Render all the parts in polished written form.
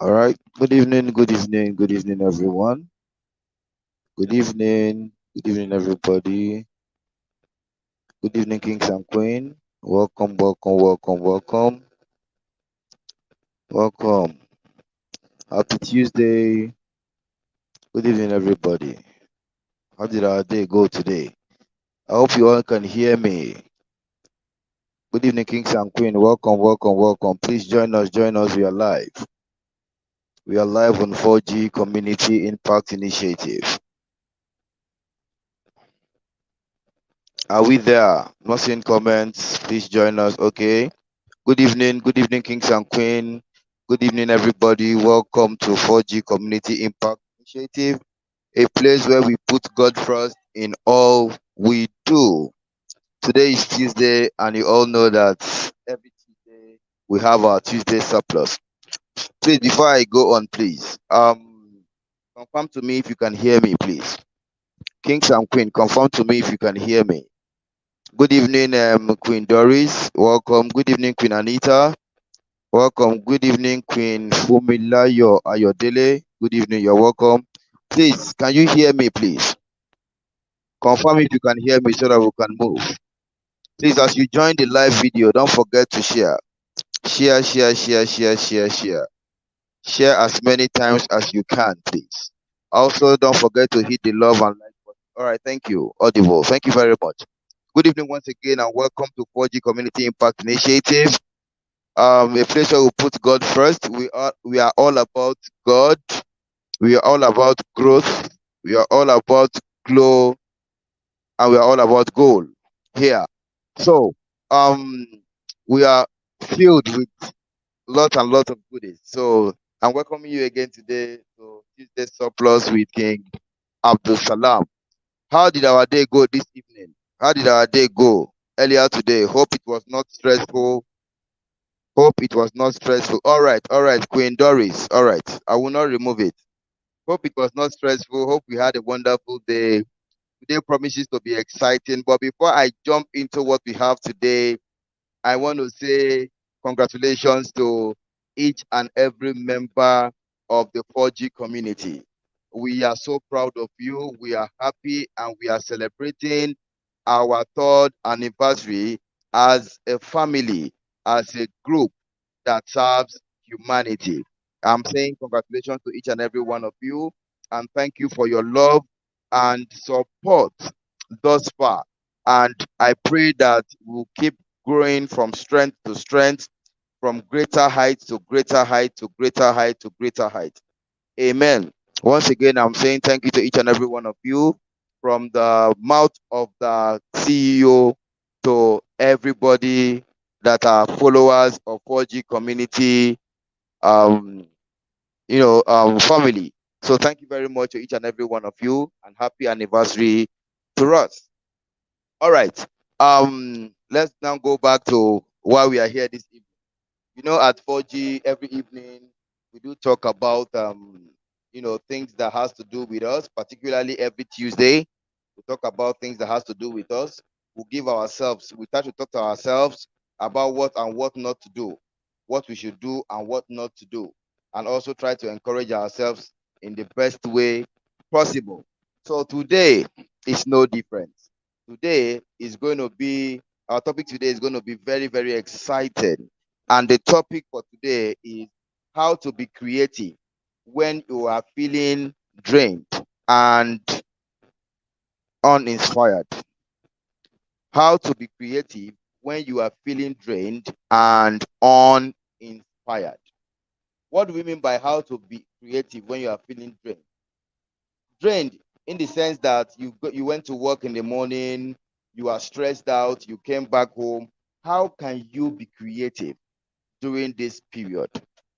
All right. Good evening. Good evening. Good evening, everyone. Good evening. Good evening, everybody. Good evening, kings and queen. Welcome, welcome, welcome, welcome, welcome. Happy Tuesday. Good evening, everybody. How did our day go today? I hope you all can hear me. Good evening, kings and queen. Welcome, welcome, welcome. Please join us. Join us. We are live. We are live on 4G Community Impact Initiative. Are we there? Not seeing comments. Please join us. Okay. Good evening, Kings and Queen. Good evening, everybody. Welcome to 4G Community Impact Initiative, a place where we put God first in all we do. Today is Tuesday, and you all know that every Tuesday we have our Tuesday surplus. Please, before I go on, please, confirm to me if you can hear me, please. Kings and Queen, confirm to me if you can hear me. Good evening, Queen Doris. Welcome. Good evening, Queen Anita. Welcome. Good evening, Queen Fumilayo Ayodele. Good evening. You're welcome. Please, can you hear me, please? Confirm if you can hear me so that we can move. Please, as you join the live video, don't forget to share. Share, share, share, share, share, share. Share as many times as you can, please. Also, don't forget to hit the love and like button. All right, thank you. Audible. Thank you very much. Good evening once again, and welcome to 4G Community Impact Initiative. A place where we put God first. We are all about God. We are all about growth. We are all about glow, and we are all about goal here. So, um, we are filled with lots and lots of goodies. So, I'm welcoming you again today to Tuesday Surplus with King Abdul Salam. How did our day go this evening? How did our day go earlier today? Hope it was not stressful. Hope it was not stressful. All right, Queen Doris. All right, I will not remove it. Hope it was not stressful. Hope we had a wonderful day. Today promises to be exciting. But before I jump into what we have today, I want to say congratulations to each and every member of the 4G community. We are so proud of you. We are happy and we are celebrating our third anniversary as a family, as a group that serves humanity. I'm saying congratulations to each and every one of you and thank you for your love and support thus far. And I pray that we'll keep growing from strength to strength, from greater height to greater height to greater height to greater height. Amen. Once again, I'm saying thank you to each and every one of you, from the mouth of the CEO to everybody that are followers of 4G community, um, family. So thank you very much to each and every one of you, and happy anniversary to us. All right. Let's now go back to why we are here this evening. At 4G every evening we do talk about things that has to do with us, particularly every Tuesday. We talk about things that has to do with us. We try to talk to ourselves about what and what not to do, what we should do and what not to do, and also try to encourage ourselves in the best way possible. So today is no different. Today is going to be Our topic today is going to be very, very exciting. And the topic for today is how to be creative when you are feeling drained and uninspired. How to be creative when you are feeling drained and uninspired. What do we mean by how to be creative when you are feeling drained? Drained in the sense that you went to work in the morning, you are stressed out, you came back home. How can you be creative during this period?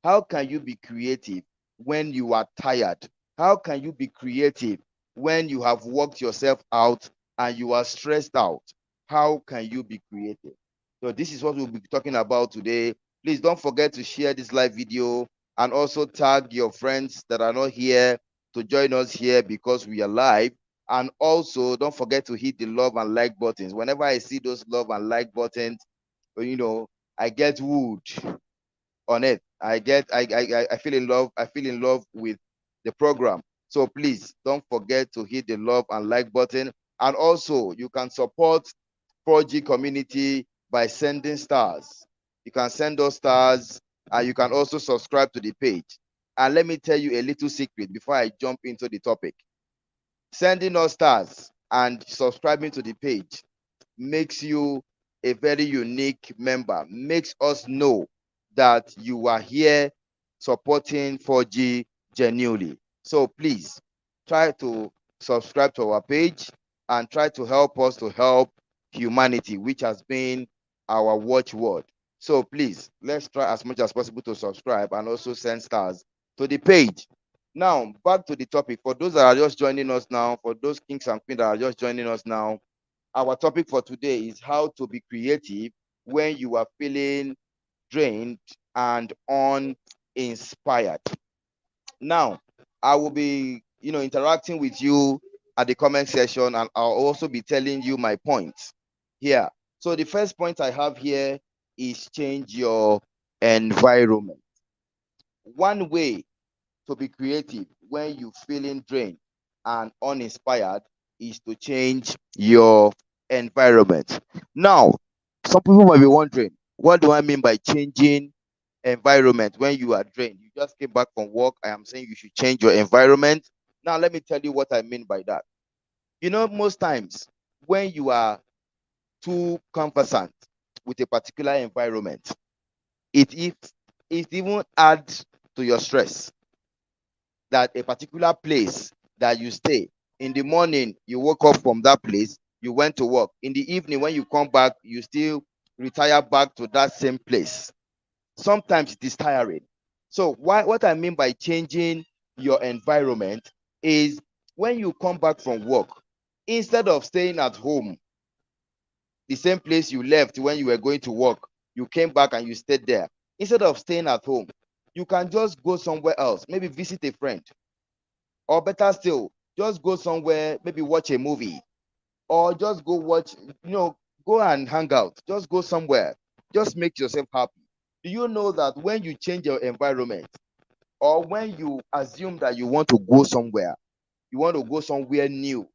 How can you be creative when you are tired? How can you be creative when you have worked yourself out and you are stressed out? How can you be creative? So this is what we'll be talking about today. Please don't forget to share this live video and also tag your friends that are not here to join us here because we are live. And also don't forget to hit the love and like buttons. Whenever I see those love and like buttons, I get wood. on it. I feel in love. I feel in love with the program. So please don't forget to hit the love and like button. And also, you can support 4G community by sending stars. You can send those stars, and you can also subscribe to the page. And let me tell you a little secret before I jump into the topic. Sending us stars and subscribing to the page makes you a very unique member, makes us know that you are here supporting 4G genuinely. So please try to subscribe to our page and try to help us to help humanity, which has been our watchword. So please, let's try as much as possible to subscribe and also send stars to the page. Now, back to the topic. For those that are just joining us now, for those kings and queens that are just joining us now, our topic for today is how to be creative when you are feeling drained and uninspired. Now, I will be, interacting with you at the comment section, and I'll also be telling you my points here. So the first point I have here is change your environment. One way to be creative when you feeling drained and uninspired is to change your environment. Now, some people might be wondering, what do I mean by changing environment when you are drained? You just came back from work. I am saying you should change your environment. Now, let me tell you what I mean by that. Most times when you are too conversant with a particular environment, it, it even adds to your stress. That a particular place that you stay, in the morning you woke up from that place, you went to work, in the evening when you come back you still retire back to that same place. Sometimes it is tiring. So what I mean by changing your environment is, when you come back from work, instead of staying at home, the same place you left when you were going to work, you came back and you stayed there. Instead of staying at home, you can just go somewhere else, maybe visit a friend, or better still, just go somewhere, maybe watch a movie, or just go watch, go and hang out. Just go somewhere. Just make yourself happy. Do you know that when you change your environment, or when you assume that you want to go somewhere, you want to go somewhere new,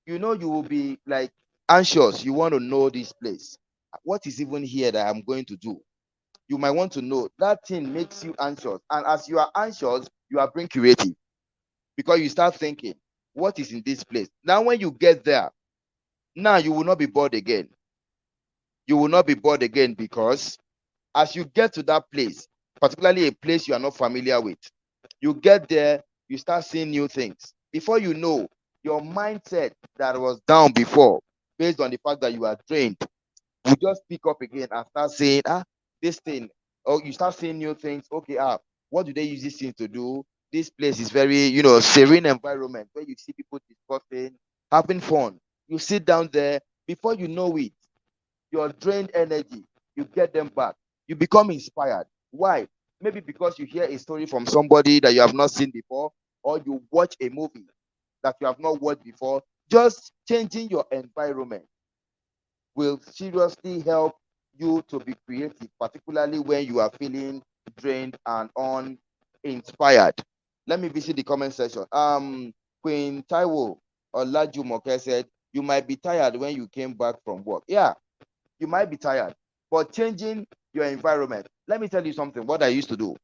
you will be like anxious. You want to know this place. What is even here that I'm going to do? You might want to know. That thing makes you anxious. And as you are anxious, you are being creative, because you start thinking, what is in this place? Now, when you get there, now you will not be bored again. You will not be bored again, because as you get to that place, particularly a place you are not familiar with, you get there, you start seeing new things. Before you know, your mindset that was down before, based on the fact that you are trained, will just pick up again and start saying, this thing, or you start seeing new things. Okay, what do they use this thing to do? This place is very, serene environment where you see people discussing, having fun. You sit down there, before you know it, your drained energy, you get them back. You become inspired. Why? Maybe because you hear a story from somebody that you have not seen before, or you watch a movie that you have not watched before. Just changing your environment will seriously help you to be creative, particularly when you are feeling drained and uninspired. Let me visit the comment section. Queen Taiwo Olajumoke said, you might be tired when you came back from work. Yeah, you might be tired, but changing your environment. Let me tell you something, what I used to do.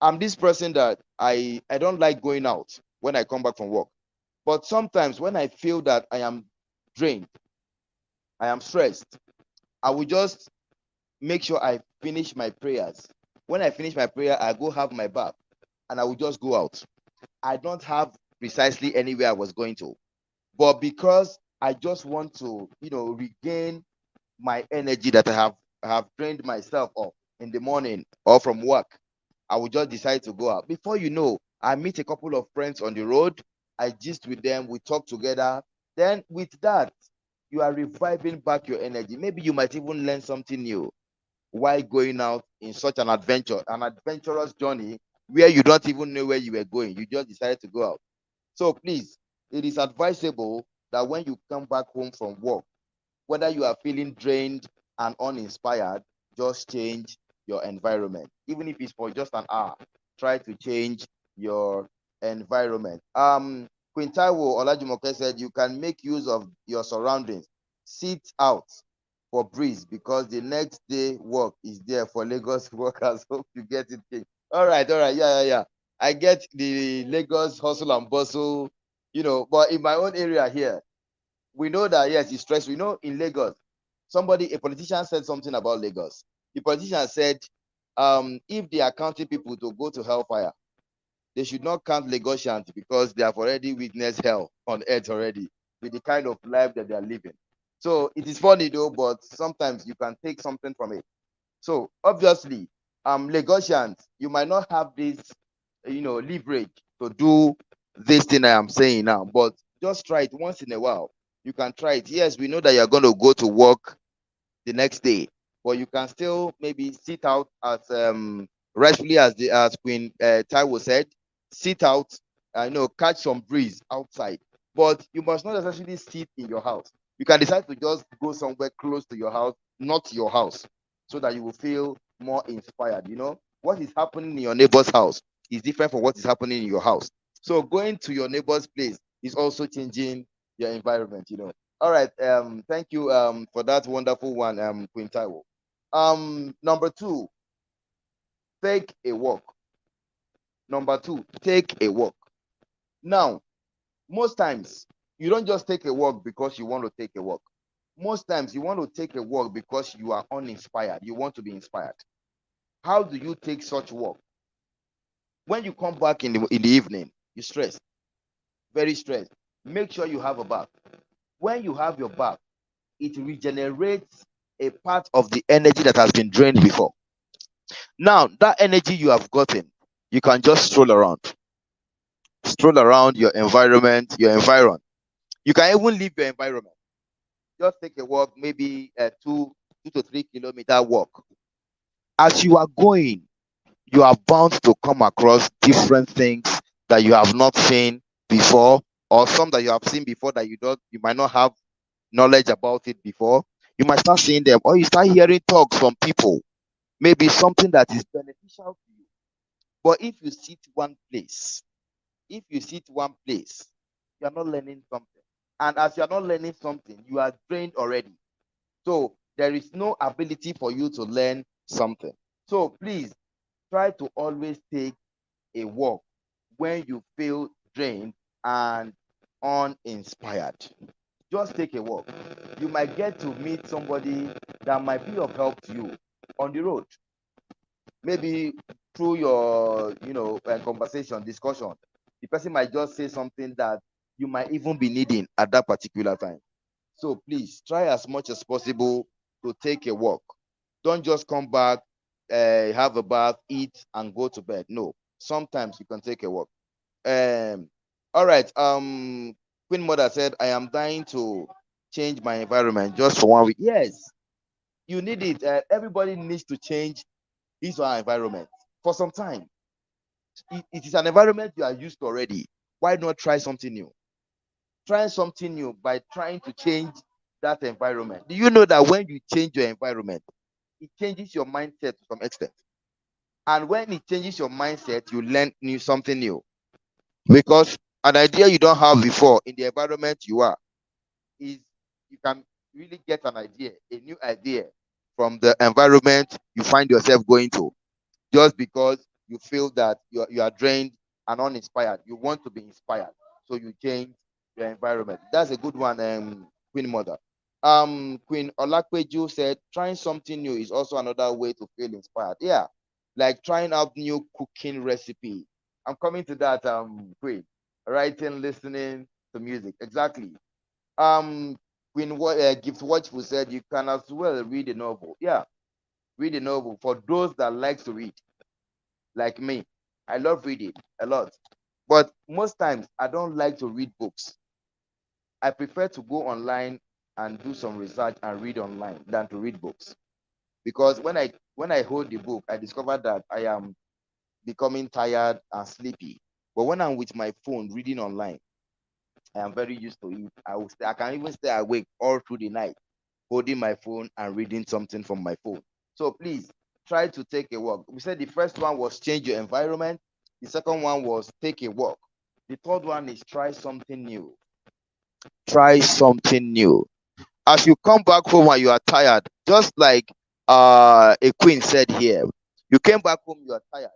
I'm this person that I don't like going out when I come back from work. But sometimes when I feel that I am drained, I am stressed, I will just make sure I finish my prayers. When I finish my prayer, I go have my bath and I will just go out. I don't have precisely anywhere I was going to. But because I just want to, regain my energy that I have drained myself of in the morning or from work, I will just decide to go out. Before you know, I meet a couple of friends on the road. I gist with them. We talk together. Then with that, you are reviving back your energy. Maybe you might even learn something new while going out in such an adventurous journey where you don't even know where you were going. You just decided to go out. So please, it is advisable that when you come back home from work, whether you are feeling drained and uninspired, just change your environment, even if it's for just an hour. Try to change your environment. Quintaiwo Olajumoke said you can make use of your surroundings. Sit out for breeze because the next day work is there for Lagos workers. Hope you get it. King. All right, yeah. I get the Lagos hustle and bustle, but in my own area here, we know that yes, it's stressful. In Lagos, a politician said something about Lagos. The politician said, if they are counting people to go to hellfire, they should not count Lagosians because they have already witnessed hell on earth already with the kind of life that they are living. So it is funny though, but sometimes you can take something from it. So obviously, Lagosians, you might not have this, leverage to do this thing I am saying now, but just try it once in a while. You can try it. Yes, we know that you're going to go to work the next day, but you can still maybe sit out as rightfully as Queen Taiwo said, sit out, catch some breeze outside. But you must not necessarily sit in your house. You can decide to just go somewhere close to your house, not your house, so that you will feel more inspired. What is happening in your neighbor's house is different from what is happening in your house. So going to your neighbor's place is also changing your environment. All right. Thank you for that wonderful one, Queen Taiwo. Number two, take a walk. Number two, take a walk. Now, most times you don't just take a walk because you want to take a walk. Most times you want to take a walk because you are uninspired. You want to be inspired. How do you take such walk? When you come back in the evening, you stress, very stressed. Make sure you have a bath. When you have your bath, it regenerates a part of the energy that has been drained before. Now, that energy you have gotten, you can just stroll around your environment. You can even leave your environment. Just take a walk, maybe a 2 to 3 kilometer walk. As you are going, you are bound to come across different things that you have not seen before, or some that you have seen before that you might not have knowledge about it before. You might start seeing them, or you start hearing talks from people, maybe something that is beneficial to you. But if you sit one place, you are not learning something. And as you are not learning something, you are drained already. So there is no ability for you to learn something. So please try to always take a walk when you feel drained and uninspired. Just take a walk. You might get to meet somebody that might be of help to you on the road. Maybe through your, conversation, discussion, the person might just say something that you might even be needing at that particular time. So please try as much as possible to take a walk. Don't just come back, have a bath, eat, and go to bed. No, sometimes you can take a walk. Um, all right. Queen Mother said, I am dying to change my environment just for 1 week. Yes, you need it. Everybody needs to change his or her environment for some time. It is an environment you are used to already. Why not try something new? Try something new by trying to change that environment. Do you know that when you change your environment, it changes your mindset to some extent? And when it changes your mindset, you learn something new. Because an idea you don't have before in the environment you are is you can really get an idea, a new idea from the environment you find yourself going to. Just because you feel that you are drained and uninspired. You want to be inspired. So you change your environment. That's a good one, Queen Mother. Queen Olakweju said, trying something new is also another way to feel inspired. Yeah, like trying out new cooking recipe. I'm coming to that, Queen. Writing, listening to music. Exactly. Um, Queen Gift Watchful said, you can as well read a novel. Yeah, read a novel for those that like to read like me. I love reading a lot. But most times I don't like to read books. I prefer to go online and do some research and read online than to read books. Because when I hold the book, I discover that I am becoming tired and sleepy. But when I'm with my phone reading online, I am very used to it. I can even stay awake all through the night, holding my phone and reading something from my phone. So please try to take a walk. We said the first one was change your environment. The second one was take a walk. The third one is try something new. Try something new. As you come back home and you are tired, just like a queen said here, you came back home, you are tired.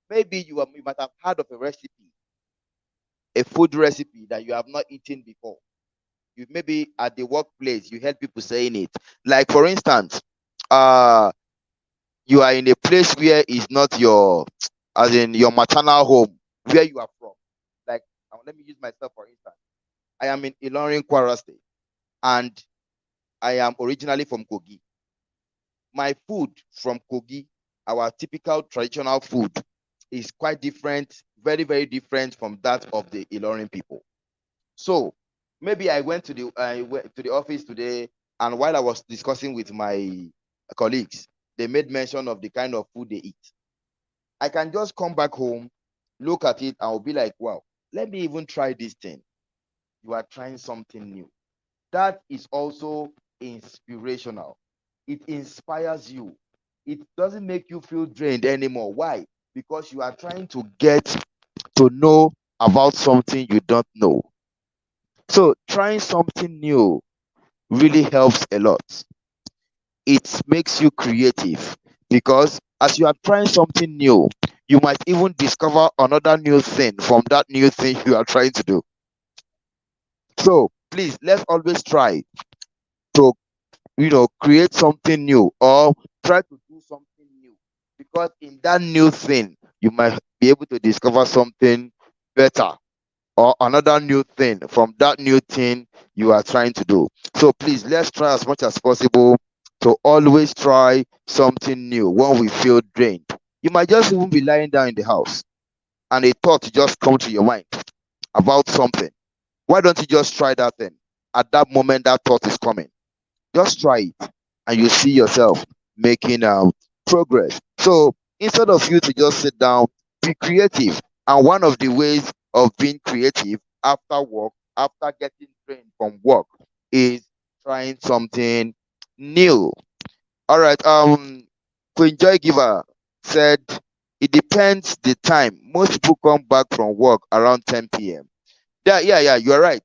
Maybe you might have heard of a recipe, a food recipe that you have not eaten before. You maybe at the workplace you heard people saying it. Like for instance, uh you are in a place where it's not your, as in your maternal home, where you are from. Like, let me use myself for instance. I am in Ilorin, Kwara State, and I am originally from Kogi. My food from Kogi, our typical traditional food, is quite different, very, very different from that of the Ilorin people. So maybe I went to the office today, and while I was discussing with my colleagues, they made mention of the kind of food they eat. I can just come back home, look at it, and I'll be like, wow, let me even try this thing. You are trying something new. That is also inspirational. It inspires you. It doesn't make you feel drained anymore. Why? Because you are trying to get to know about something you don't know. So trying something new really helps a lot. It makes you creative because as you are trying something new, you might even discover another new thing from that new thing you are trying to do. So please, let's always try to, create something new or try to do something new, because in that new thing you might be able to discover something better or another new thing from that new thing you are trying to do. So please, let's try as much as possible to always try something new when we feel drained. You might just even be lying down in the house and a thought just come to your mind about something. Why don't you just try that thing? At that moment that thought is coming, just try it and you see yourself making progress. So instead of you to just sit down, be creative. And one of the ways of being creative after work, after getting trained from work, is trying something new. All right. Queen Joy Giver said it depends the time. Most people come back from work around 10 p.m. Yeah, yeah, yeah. You are right.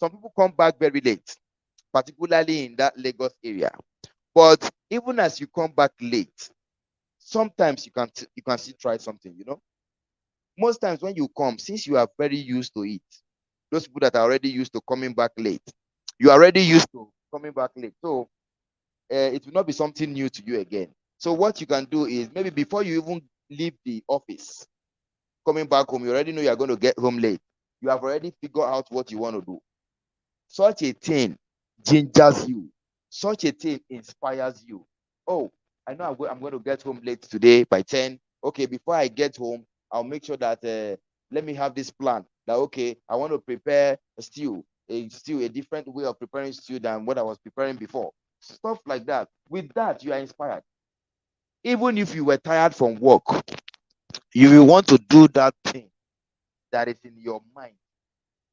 Some people come back very late, particularly in that Lagos area. But even as you come back late, sometimes you can still try something. Most times when you come, since you are very used to it, those people that are already used to coming back late, you are already used to coming back late. So it will not be something new to you again. So what you can do is maybe before you even leave the office, coming back home, you already know you are going to get home late. You have already figured out what you want to do. Such a thing gingers you. Such a thing inspires you. Oh, I know I'm going to get home late today by 10. Okay, before I get home, I'll make sure that let me have this plan. That okay, I want to prepare a different way of preparing stew than what I was preparing before. Stuff like that. With that, you are inspired. Even if you were tired from work, you will want to do that thing that is in your mind,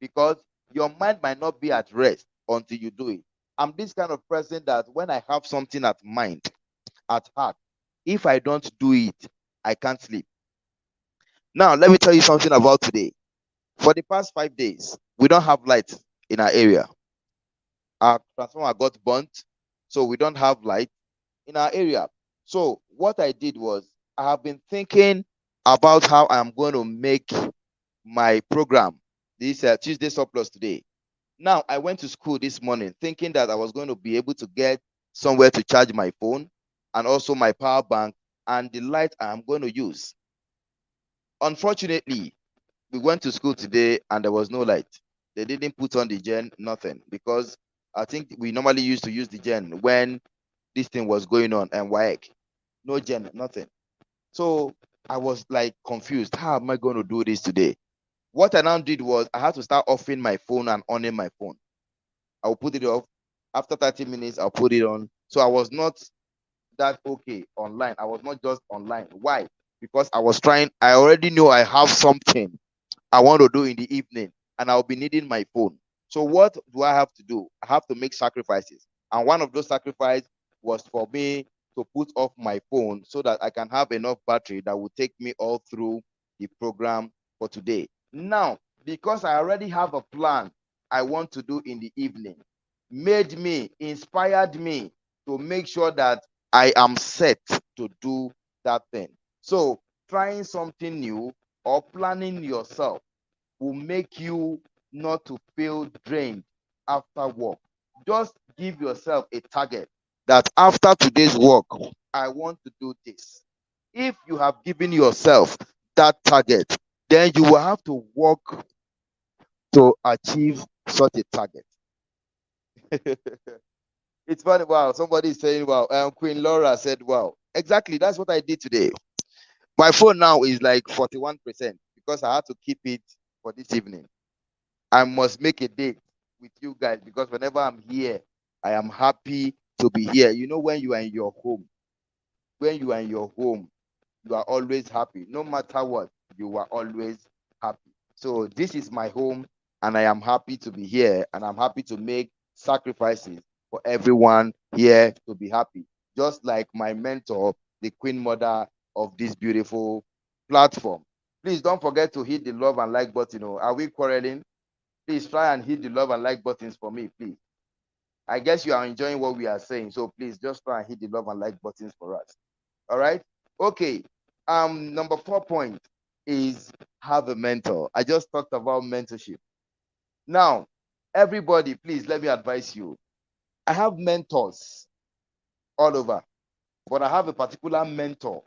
because your mind might not be at rest until you do it. I'm this kind of person that when I have something at mind, at heart, if I don't do it, I can't sleep. Now, let me tell you something about today. For the past 5 days, we don't have light in our area. Our transformer got burnt, so we don't have light in our area. So, what I did was, I have been thinking about how I'm going to make my program this Tuesday surplus today. Now, I went to school this morning thinking that I was going to be able to get somewhere to charge my phone and also my power bank and the light I'm going to use. Unfortunately, we went to school today and there was no light. They didn't put on the gen, nothing, because I think we normally used to use the gen when this thing was going on and WAEC. No gen, nothing. So I was like confused. How am I going to do this today? What I now did was I had to start offing my phone and on my phone. I'll put it off. After 30 minutes, I'll put it on. So I was not that okay online. I was not just online. Why? Because I already know I have something I want to do in the evening and I'll be needing my phone. So what do I have to do? I have to make sacrifices. And one of those sacrifices was for me to put off my phone so that I can have enough battery that will take me all through the program for today. Now, because I already have a plan I want to do in the evening, inspired me to make sure that I am set to do that thing. So, trying something new or planning yourself will make you not to feel drained after work. Just give yourself a target that after today's work, I want to do this. If you have given yourself that target, then you will have to work to achieve such a target. It's funny. Wow, somebody is saying wow. Queen Laura said wow. Exactly, that's what I did today. My phone now is like 41% because I had to keep it for this evening. I must make a date with you guys because whenever I'm here, I am happy to be here. You know, when you are in your home, you are always happy. No matter what, you are always happy. So this is my home, and I am happy to be here, and I'm happy to make sacrifices for everyone here to be happy. Just like my mentor, the Queen Mother of this beautiful platform. Please don't forget to hit the love and like button. Oh, are we quarreling? Please try and hit the love and like buttons for me, please. I guess you are enjoying what we are saying, so please just try and hit the love and like buttons for us. All right. Okay. Number 4 point is have a mentor. I just talked about mentorship. Now, everybody, please let me advise you. I have mentors all over, but I have a particular mentor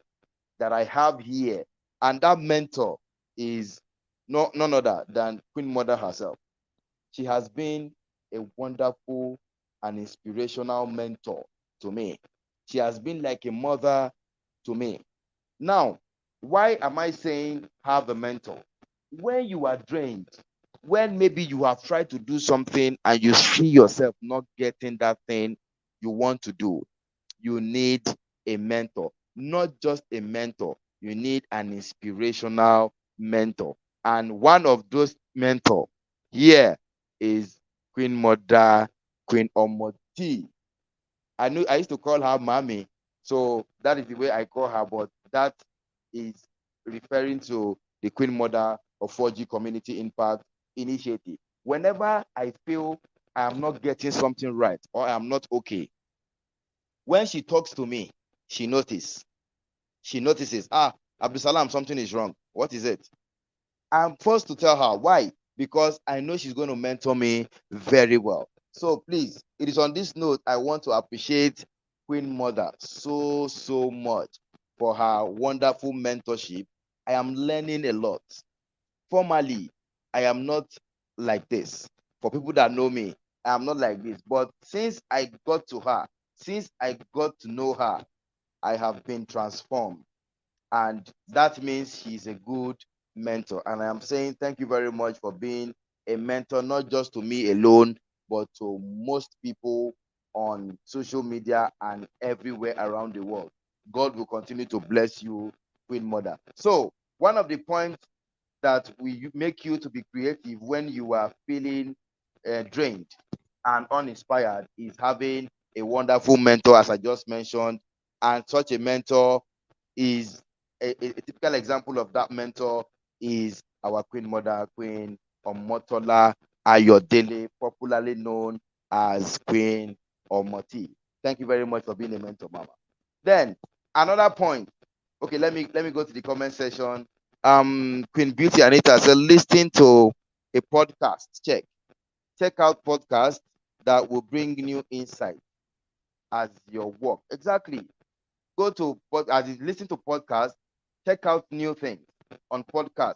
that I have here, and that mentor is none other than Queen Mother herself. She has been a wonderful and inspirational mentor to me. She has been like a mother to me. Now, why am I saying have a mentor? When you are drained, when maybe you have tried to do something and you see yourself not getting that thing you want to do, you need a mentor. Not just a mentor, you need an inspirational mentor. And one of those mentor here is Queen Mother, Queen Omoti. I used to call her mommy, so that is the way I call her, but that is referring to the Queen Mother of 4G Community Impact Initiative. Whenever I feel I am not getting something right or I am not okay, when she talks to me, she notices. She notices, Abdusalam, something is wrong. What is it? I'm forced to tell her. Why? Because I know she's going to mentor me very well. So please, it is on this note I want to appreciate Queen Mother so much for her wonderful mentorship. I am learning a lot. Formally, I am not like this. For people that know me, I am not like this. But since I got to her, since I got to know her, I have been transformed. And that means she's a good mentor. And I am saying thank you very much for being a mentor, not just to me alone, but to most people on social media and everywhere around the world. God will continue to bless you, Queen Mother. So, one of the points that will make you to be creative when you are feeling drained and uninspired is having a wonderful mentor, as I just mentioned. And such a mentor is a typical example of that mentor is our Queen Mother, Queen Omotola Ayodele, popularly known as Queen Omoti. Thank you very much for being a mentor, Mama. Then another point. Okay, let me go to the comment section. Queen Beauty Anita said, listen to a podcast. Check out podcasts that will bring new insight as your work. Exactly. Go to as you listen to podcasts, check out new things on podcasts.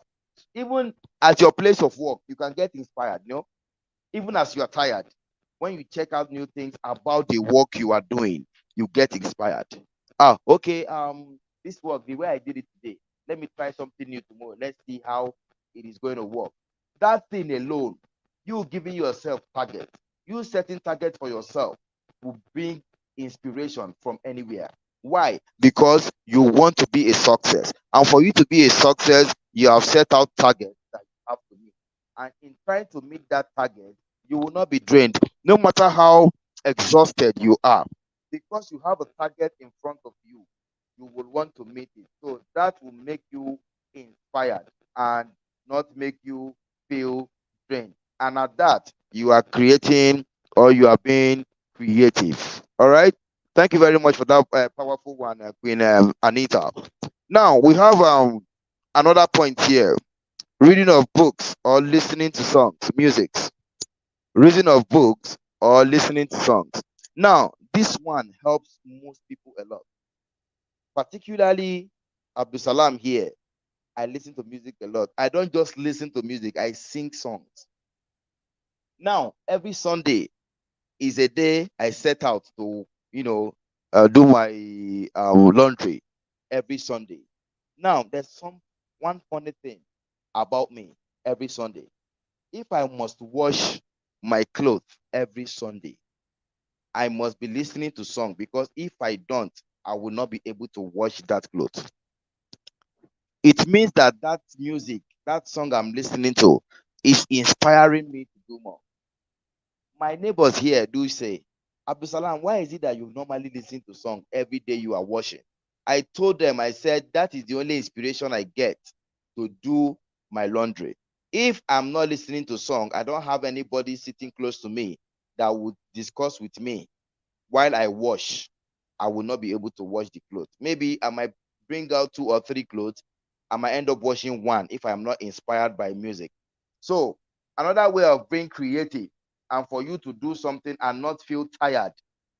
Even at your place of work, you can get inspired. Even as you are tired, when you check out new things about the work you are doing, you get inspired. Okay. This work, the way I did it today, let me try something new tomorrow. Let's see how it is going to work. That thing alone, you giving yourself targets, you setting targets for yourself will bring inspiration from anywhere. Why? Because you want to be a success. And for you to be a success, you have set out targets that you have to meet. And in trying to meet that target, you will not be drained, no matter how exhausted you are. because you have a target in front of you, you will want to meet it. So that will make you inspired and not make you feel drained. And at that, you are creating or you are being creative. All right. Thank you very much for that powerful one, Queen Anita. Now we have another point here: reading of books or listening to songs, music. Reading of books or listening to songs. Now, this one helps most people a lot, particularly Abdusalam here. I listen to music a lot. I don't just listen to music, I sing songs. Now, every Sunday is a day I set out to, do my laundry every Sunday. Now, there's one funny thing about me every Sunday. If I must wash my clothes every Sunday, I must be listening to song, because if I don't, I will not be able to wash that clothes. It means that that music, that song I'm listening to, is inspiring me to do more. My neighbors here do say, Abdusalam, why is it that you normally listen to song every day you are washing? I told them, I said, that is the only inspiration I get to do my laundry. If I'm not listening to song, I don't have anybody sitting close to me that would discuss with me while I wash. I will not be able to wash the clothes. Maybe I might bring out 2 or 3 clothes. I might end up washing one if I'm not inspired by music. So another way of being creative and for you to do something and not feel tired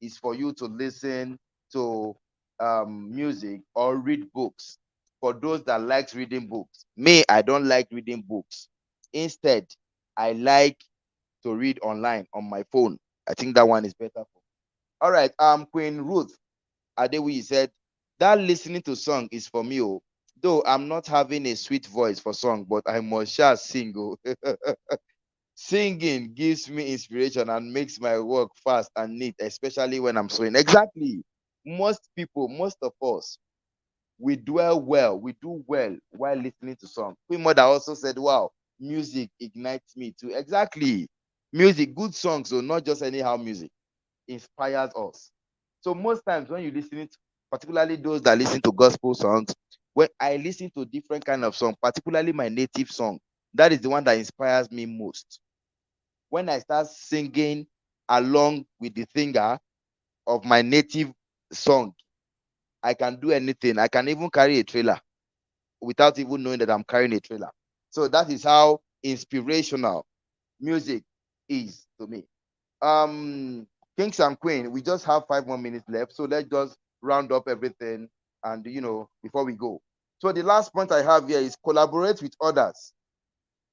is for you to listen to music or read books. For those that likes reading books, me, I don't like reading books. Instead, I like to read online on my phone. I think that one is better for. All right, Queen Ruth Adewi said that listening to song is for me. Oh, though I'm not having a sweet voice for song, but I must just sing. Oh. Singing gives me inspiration and makes my work fast and neat, especially when I'm sewing. Exactly. Most people, most of us, we dwell well, we do well while listening to song. Queen Mother also said, wow, music ignites me too. Exactly. Music, good songs, so not just anyhow music, inspires us. So most times when you listen to, particularly those that listen to gospel songs, when I listen to different kind of song, particularly my native song, that is the one that inspires me most. When I start singing along with the singer of my native song, I can do anything. I can even carry a trailer without even knowing that I'm carrying a trailer. So that is how inspirational music is to me. Um, Kings and Queen, we just have 5 more minutes left, so let's just round up everything and before we go. So the last point I have here is collaborate with others,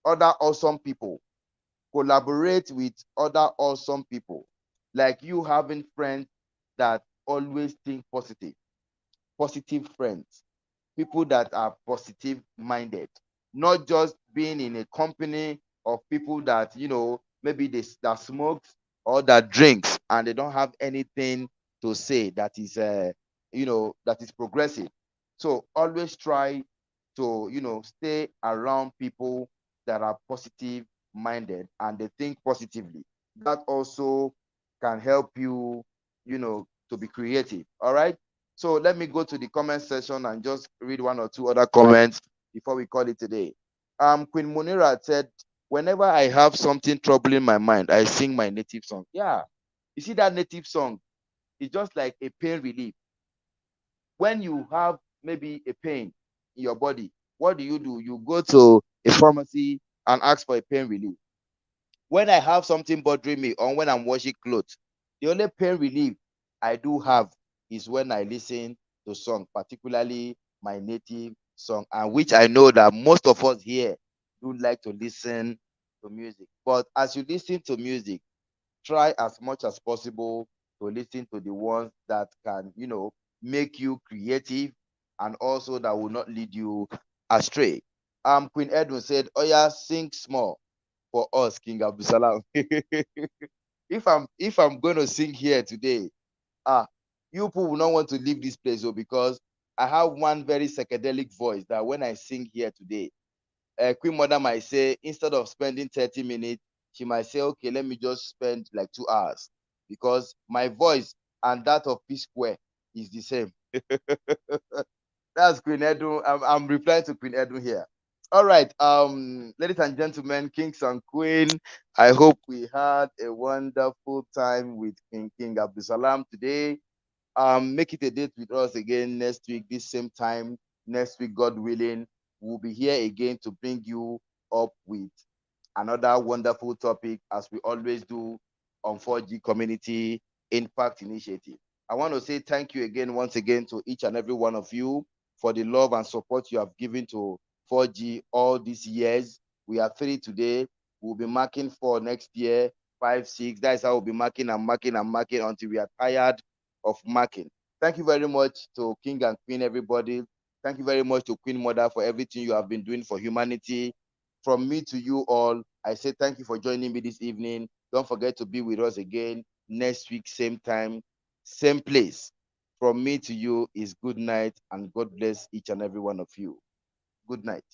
other awesome people. Collaborate with other awesome people, like you having friends that always think positive, positive friends, people that are positive minded, not just being in a company of people that maybe that smokes or that drinks and they don't have anything to say that is that is progressive. So always try to stay around people that are positive minded and they think positively. That also can help you to be creative. All right. So let me go to the comment section and just read one or two other comments before we call it today. Queen Munira said, whenever I have something troubling my mind, I sing my native song. Yeah. You see that native song? It's just like a pain relief. When you have maybe a pain in your body, what do? You go to a pharmacy and ask for a pain relief. When I have something bothering me or when I'm washing clothes, the only pain relief I do have is when I listen to song, particularly my native song, and which I know that most of us here do like to listen to music. But as you listen to music, try as much as possible to listen to the ones that can, make you creative and also that will not lead you astray. Queen Edwin said, oh yeah, sing small for us, King Abdusalam. If I'm going to sing here today, ah, you people will not want to leave this place, because I have one very psychedelic voice that when I sing here today, Queen Mother might say instead of spending 30 minutes, she might say, okay, let me just spend like 2 hours because my voice and that of P Square is the same. That's Queen Edu. I'm replying to Queen Edu here. All right, ladies and gentlemen, kings and queen, I hope we had a wonderful time with King Abdusalam today. Make it a date with us again next week, this same time. Next week, God willing, we'll be here again to bring you up with another wonderful topic, as we always do on 4G Community Impact Initiative. I want to say thank you again, once again, to each and every one of you for the love and support you have given to 4G all these years. We are 3 today. We'll be marking 4 next year, 5, 6. That's how we'll be marking and marking and marking until we are tired of marking. Thank you very much to King and Queen, everybody. Thank you very much to Queen Mother for everything you have been doing for humanity. From me to you all, I say thank you for joining me this evening. Don't forget to be with us again next week, same time, same place. From me to you is good night, and God bless each and every one of you. Good night.